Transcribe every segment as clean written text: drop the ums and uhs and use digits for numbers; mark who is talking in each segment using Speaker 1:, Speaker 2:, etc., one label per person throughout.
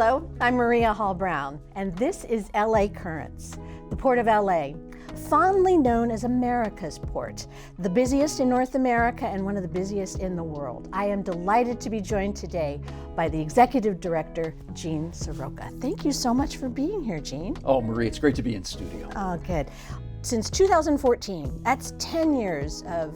Speaker 1: Hello, I'm Maria Hall Brown, and this is LA Currents, the Port of LA, fondly known as America's port, the busiest in North America and one of the busiest in the world. I am delighted to be joined today by the Executive Director, Gene Seroka. Thank you so much for being here, Gene.
Speaker 2: Oh, Maria, it's great to be in studio.
Speaker 1: Oh, good. Since 2014, that's 10 years of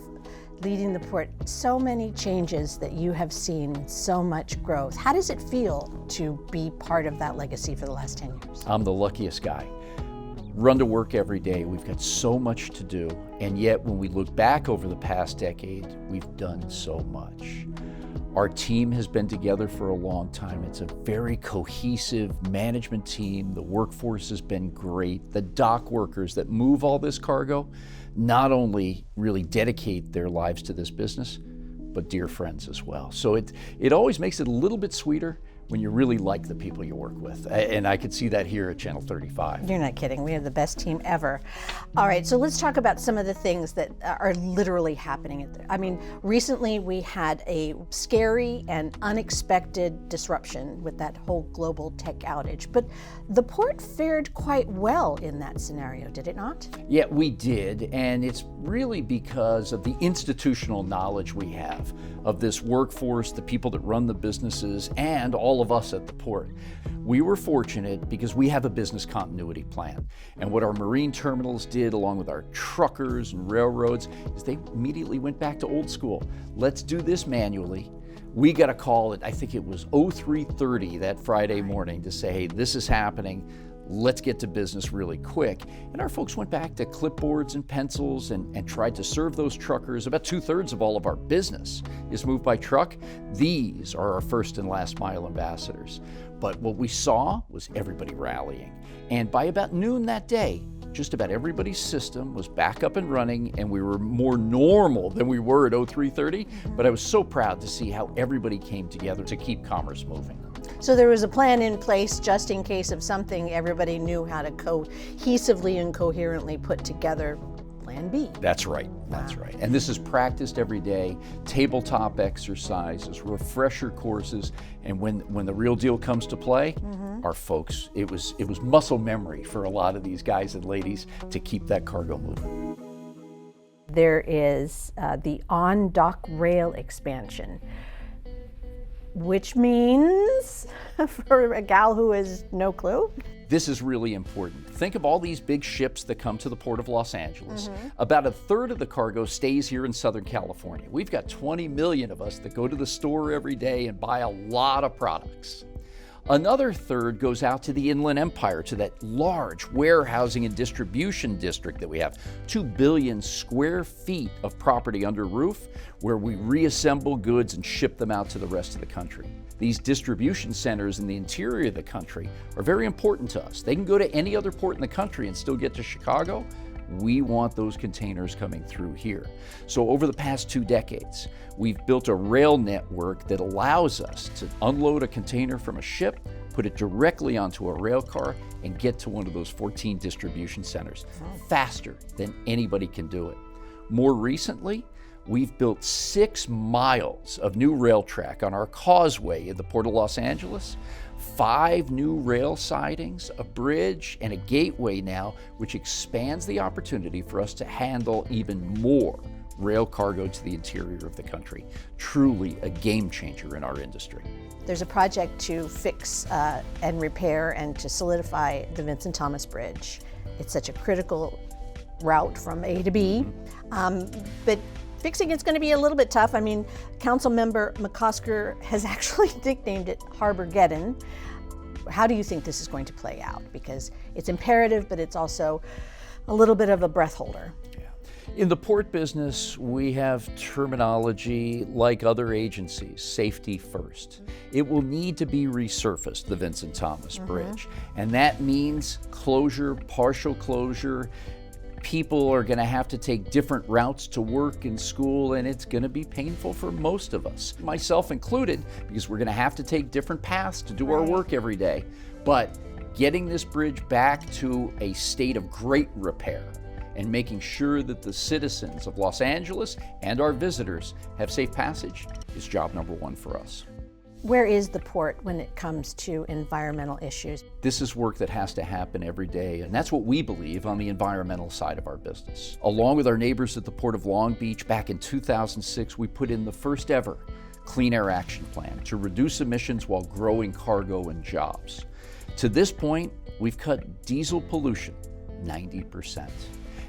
Speaker 1: leading the port, so many changes that you have seen, so much growth. How does it feel to be part of that legacy for the last 10 years?
Speaker 2: I'm the luckiest guy. Run to work every day. We've got so much to do. And yet, when we look back over the past decade, we've done so much. Our team has been together for a long time. It's a very cohesive management team. The workforce has been great. The dock workers that move all this cargo not only really dedicate their lives to this business, but dear friends as well. So it always makes it a little bit sweeter when you really like the people you work with. And I could see that here at Channel 35.
Speaker 1: You're not kidding. We have the best team ever. All right, so let's talk about some of the things that are literally happening. Recently we had a scary and unexpected disruption with that whole global tech outage, but the port fared quite well in that scenario, did it not?
Speaker 2: Yeah, we did, and it's really because of the institutional knowledge we have of this workforce, the people that run the businesses, and all of us at the port. We were fortunate because we have a business continuity plan. And what our marine terminals did, along with our truckers and railroads, is they immediately went back to old school. Let's do this manually. We got a call at, I think it was 03:30 that Friday morning to say, hey, this is happening. Let's get to business really quick. And our folks went back to clipboards and pencils and tried to serve those truckers. About 2/3 of all of our business is moved by truck. These are our first and last mile ambassadors. But what we saw was everybody rallying. And by about noon that day, just about everybody's system was back up and running, and we were more normal than we were at 03:30. But I was so proud to see how everybody came together to keep commerce moving.
Speaker 1: So there was a plan in place just in case of something. Everybody knew how to cohesively and coherently put together Plan B.
Speaker 2: That's right, that's right. And this is practiced every day, tabletop exercises, refresher courses, and when the real deal comes to play, our folks, it was muscle memory for a lot of these guys and ladies to keep that cargo moving.
Speaker 1: There is the on-dock rail expansion, which means, for a gal who has no clue,
Speaker 2: this is really important. Think of all these big ships that come to the Port of Los Angeles. About 1/3 of the cargo stays here in Southern California. We've got 20 million of us that go to the store every day and buy a lot of products. Another 1/3 goes out to the Inland Empire, to that large warehousing and distribution district that we have. 2 billion square feet of property under roof where we reassemble goods and ship them out to the rest of the country. These distribution centers in the interior of the country are very important to us. They can go to any other port in the country and still get to Chicago. We want those containers coming through here. So over the past 2 decades, we've built a rail network that allows us to unload a container from a ship, put it directly onto a rail car, and get to one of those 14 distribution centers faster than anybody can do it. More recently, we've built 6 miles of new rail track on our causeway in the Port of Los Angeles, 5 new rail sidings, a bridge, and a gateway now, which expands the opportunity for us to handle even more rail cargo to the interior of the country. Truly a game changer in our industry.
Speaker 1: There's a project to fix and repair and to solidify the Vincent Thomas Bridge. It's such a critical route from A to B, but fixing it's going to be a little bit tough. I mean, Council Member McCosker has actually nicknamed it Harborgeddon. How do you think this is going to play out? Because it's imperative, but it's also a little bit of a breath holder.
Speaker 2: In the port business, we have terminology like other agencies, safety first. It will need to be resurfaced, the Vincent Thomas Bridge. And that means closure, partial closure. People are going to have to take different routes to work and school, and it's going to be painful for most of us, myself included, because we're going to have to take different paths to do our work every day. But getting this bridge back to a state of great repair and making sure that the citizens of Los Angeles and our visitors have safe passage is job number 1 for us.
Speaker 1: Where is the port when it comes to environmental issues?
Speaker 2: This is work that has to happen every day, and that's what we believe on the environmental side of our business. Along with our neighbors at the Port of Long Beach, back in 2006, we put in the first ever Clean Air Action Plan to reduce emissions while growing cargo and jobs. To this point, we've cut diesel pollution 90%.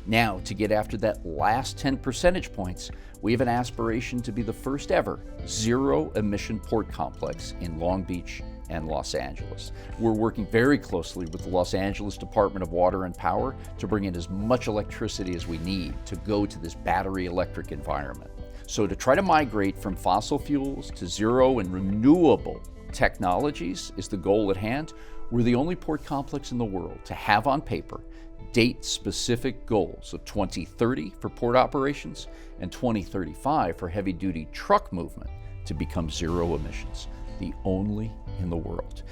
Speaker 2: Now, to get after that last 10 percentage points, we have an aspiration to be the first ever zero-emission port complex in Long Beach and Los Angeles. We're working very closely with the Los Angeles Department of Water and Power to bring in as much electricity as we need to go to this battery electric environment. So to try to migrate from fossil fuels to zero and renewable technologies is the goal at hand. We're the only port complex in the world to have on paper date-specific goals of 2030 for port operations and 2035 for heavy-duty truck movement to become zero emissions, the only in the world.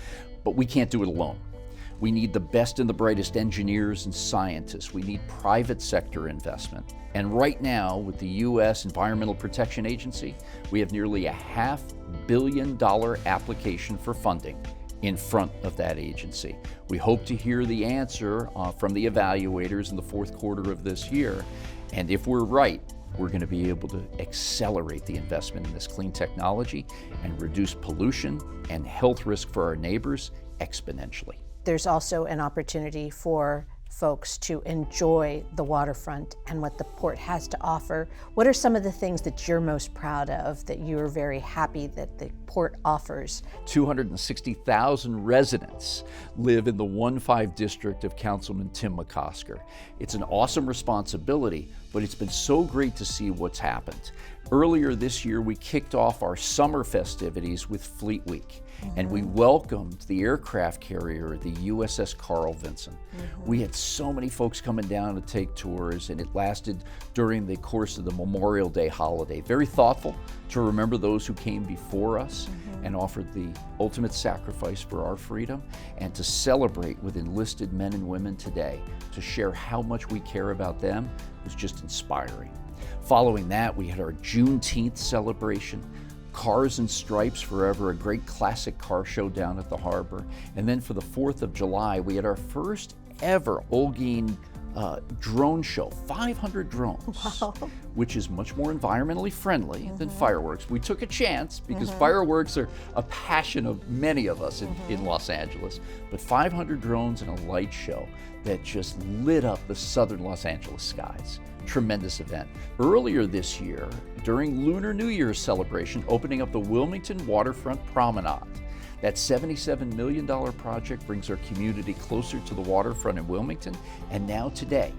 Speaker 2: But we can't do it alone. We need the best and the brightest engineers and scientists. We need private sector investment. And right now, with the U.S. Environmental Protection Agency, we have nearly a $500 million application for funding in front of that agency. We hope to hear the answer from the evaluators in the fourth quarter of this year. And if we're right, we're going to be able to accelerate the investment in this clean technology and reduce pollution and health risk for our neighbors exponentially.
Speaker 1: There's also an opportunity for folks to enjoy the waterfront and what the port has to offer. What are some of the things that you're most proud of, that you're very happy that the port offers?
Speaker 2: 260,000 residents live in the 1-5 district of Councilman Tim McCosker. It's an awesome responsibility, but it's been so great to see what's happened. Earlier this year, we kicked off our summer festivities with Fleet Week, and we welcomed the aircraft carrier, the USS Carl Vinson. We had so many folks coming down to take tours, and it lasted during the course of the Memorial Day holiday. Very thoughtful to remember those who came before us and offered the ultimate sacrifice for our freedom, and to celebrate with enlisted men and women today, to share how much we care about them was just inspiring. Following that, we had our Juneteenth celebration, Cars and Stripes Forever, a great classic car show down at the harbor. And then for the 4th of July, we had our first ever Olguin drone show, 500 drones,
Speaker 1: Wow.
Speaker 2: which is much more environmentally friendly than fireworks. We took a chance because fireworks are a passion of many of us in Los Angeles, but 500 drones and a light show that just lit up the southern Los Angeles skies. Tremendous event. Earlier this year, during Lunar New Year's celebration, opening up the Wilmington Waterfront Promenade. That $77 million project brings our community closer to the waterfront in Wilmington, and now today,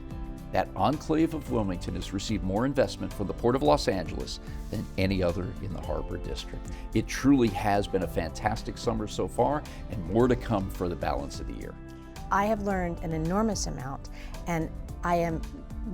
Speaker 2: that enclave of Wilmington has received more investment from the Port of Los Angeles than any other in the Harbor District. It truly has been a fantastic summer so far, and more to come for the balance of the year.
Speaker 1: I have learned an enormous amount, and I am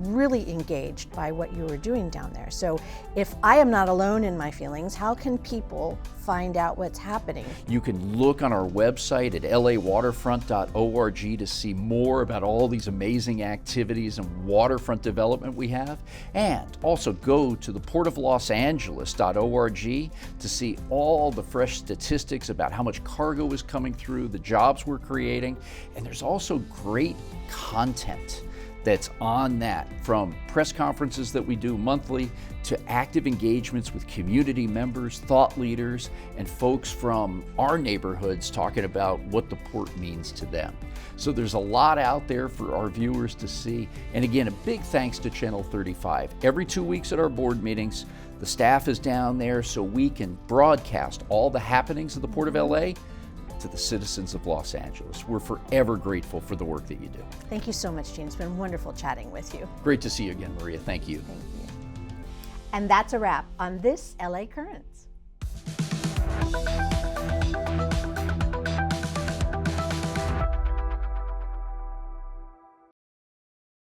Speaker 1: really engaged by what you are doing down there. So if I am not alone in my feelings, how can people find out what's happening?
Speaker 2: You can look on our website at lawaterfront.org to see more about all these amazing activities and waterfront development we have. And also go to the portoflosangeles.org to see all the fresh statistics about how much cargo is coming through, the jobs we're creating. And there's also great content that's on that, from press conferences that we do monthly to active engagements with community members, thought leaders, and folks from our neighborhoods talking about what the port means to them. So there's a lot out there for our viewers to see. And again, a big thanks to Channel 35. Every 2 weeks at our board meetings, the staff is down there so we can broadcast all the happenings of the Port of LA to the citizens of Los Angeles. We're forever grateful for the work that you do.
Speaker 1: Thank you so much, Gene. It's been wonderful chatting with you.
Speaker 2: Great to see you again, Maria. Thank you.
Speaker 1: Thank you. And that's a wrap on this LA Currents.